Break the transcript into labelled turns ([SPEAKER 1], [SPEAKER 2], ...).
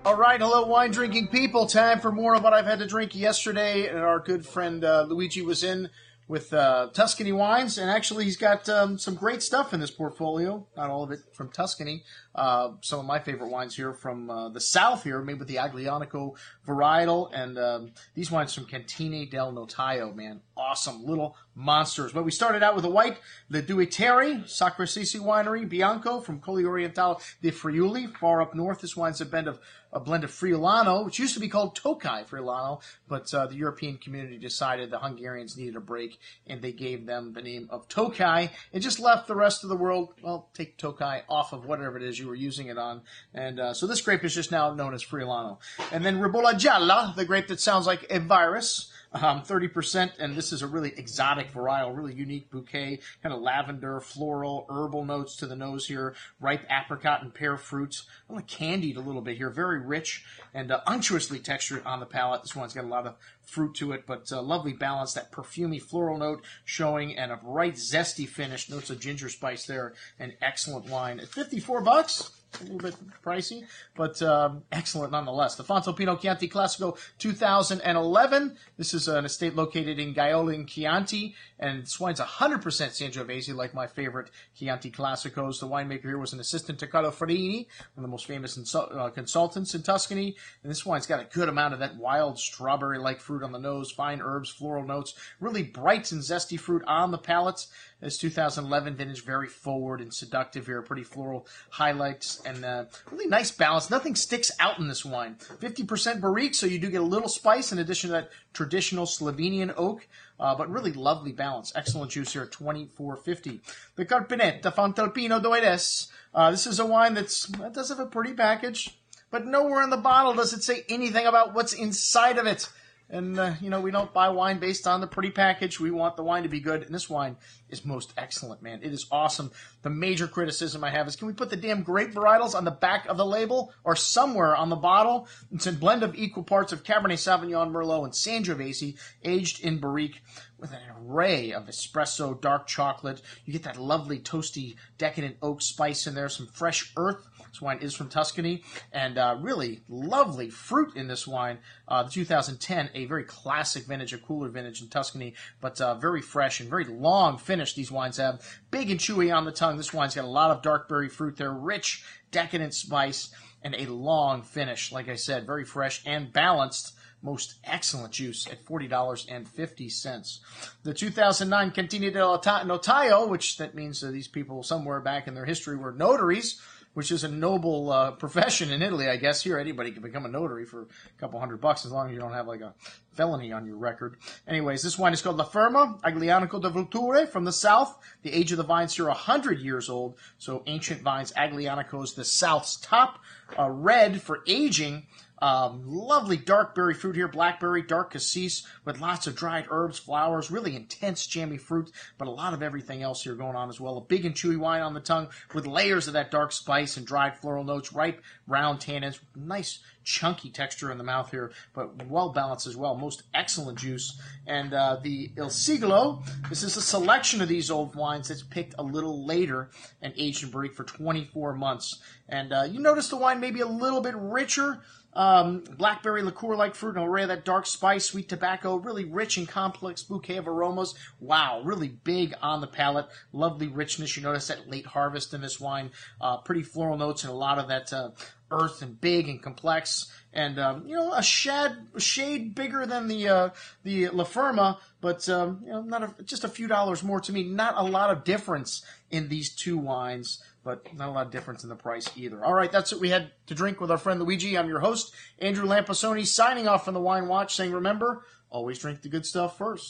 [SPEAKER 1] All right, hello, wine drinking people. Time for more of what I've had to drink yesterday. And our good friend Luigi was in with Tuscany wines, and actually he's got some great stuff in this portfolio. Not all of it from Tuscany. Some of my favorite wines here from the south here, made with the Aglianico varietal, and these wines from Cantine del Notaio, man. Awesome little monsters. But we started out with a white, the Terre, Sacrasisi Winery, Bianco from Colli Orientale di Friuli, far up north. This wine's a blend of Friulano, which used to be called Tokai Friulano, but the European community decided the Hungarians needed a break, and they gave them the name of Tokai, and just left the rest of the world, well, take Tokai off of whatever it is you were using it on. And so this grape is just now known as Friulano. And then Ribolla Gialla, the grape that sounds like a virus, 30%, and this is a really exotic varietal, really unique bouquet, kind of lavender, floral, herbal notes to the nose here, ripe apricot and pear fruits, like candied a little bit here, very rich and unctuously textured on the palate. This one's got a lot of fruit to it, but lovely balance, that perfumey floral note showing, and a bright, zesty finish, notes of ginger spice there, an excellent wine. At $54, a little bit pricey, but excellent nonetheless. The Fontalpino Chianti Classico 2011. This is an estate located in Gaiola in Chianti, and this wine's 100% Sangiovese, like my favorite Chianti Classicos. The winemaker here was an assistant to Carlo Farini, one of the most famous consultants in Tuscany, and this wine's got a good amount of that wild strawberry-like fruit on the nose, fine herbs, floral notes, really bright and zesty fruit on the palate. This 2011 vintage, very forward and seductive here, pretty floral highlights, and really nice balance. Nothing sticks out in this wine. 50% barrique, so you do get a little spice in addition to that traditional Slovenian oak, but really lovely balance. Excellent juice here at $24.50. The Carpineta Fontalpino Doides. This is a wine that does have a pretty package, but nowhere in the bottle does it say anything about what's inside of it. And, we don't buy wine based on the pretty package. We want the wine to be good. And this wine is most excellent, man. It is awesome. The major criticism I have is, can we put the damn grape varietals on the back of the label or somewhere on the bottle? It's a blend of equal parts of Cabernet Sauvignon, Merlot, and Sangiovese, aged in barrique, with an array of espresso, dark chocolate. You get that lovely, toasty, decadent oak spice in there, some fresh earth. This wine is from Tuscany, and really lovely fruit in this wine. The 2010, a very classic vintage, a cooler vintage in Tuscany, but very fresh and very long finish these wines have. Big and chewy on the tongue. This wine's got a lot of dark berry fruit there, rich, decadent spice, and a long finish. Like I said, very fresh and balanced. Most excellent juice at $40.50. The 2009 Cantine del Notaio, which that means these people somewhere back in their history were notaries, which is a noble profession in Italy, I guess. Here, anybody can become a notary for a couple $100 as long as you don't have like a felony on your record. Anyways, this wine is called La Firma, Aglianico de Vulture from the south. The age of the vines here 100 years old, so ancient vines. Aglianico is the south's top. Red for aging. Lovely dark berry fruit here, blackberry, dark cassis, with lots of dried herbs, flowers, really intense jammy fruit, but a lot of everything else here going on as well. A big and chewy wine on the tongue with layers of that dark spice and dried floral notes, ripe, round tannins, nice chunky texture in the mouth here, but well balanced as well. Most excellent juice. And the Il Siglo, this is a selection of these old wines that's picked a little later and aged in barrique for 24 months. And you notice the wine may be a little bit richer. Blackberry liqueur-like fruit, an array of that dark spice, sweet tobacco, really rich and complex bouquet of aromas. Wow, really big on the palate. Lovely richness. You notice that late harvest in this wine. Pretty floral notes and a lot of that earth and big and complex. And, a shade bigger than the La Firma, but, just a few dollars more to me. Not a lot of difference in these two wines, but not a lot of difference in the price either. All right, that's what we had to drink with our friend Luigi. I'm your host, Andrew Lamposoni, signing off from the Wine Watch, saying, remember, always drink the good stuff first.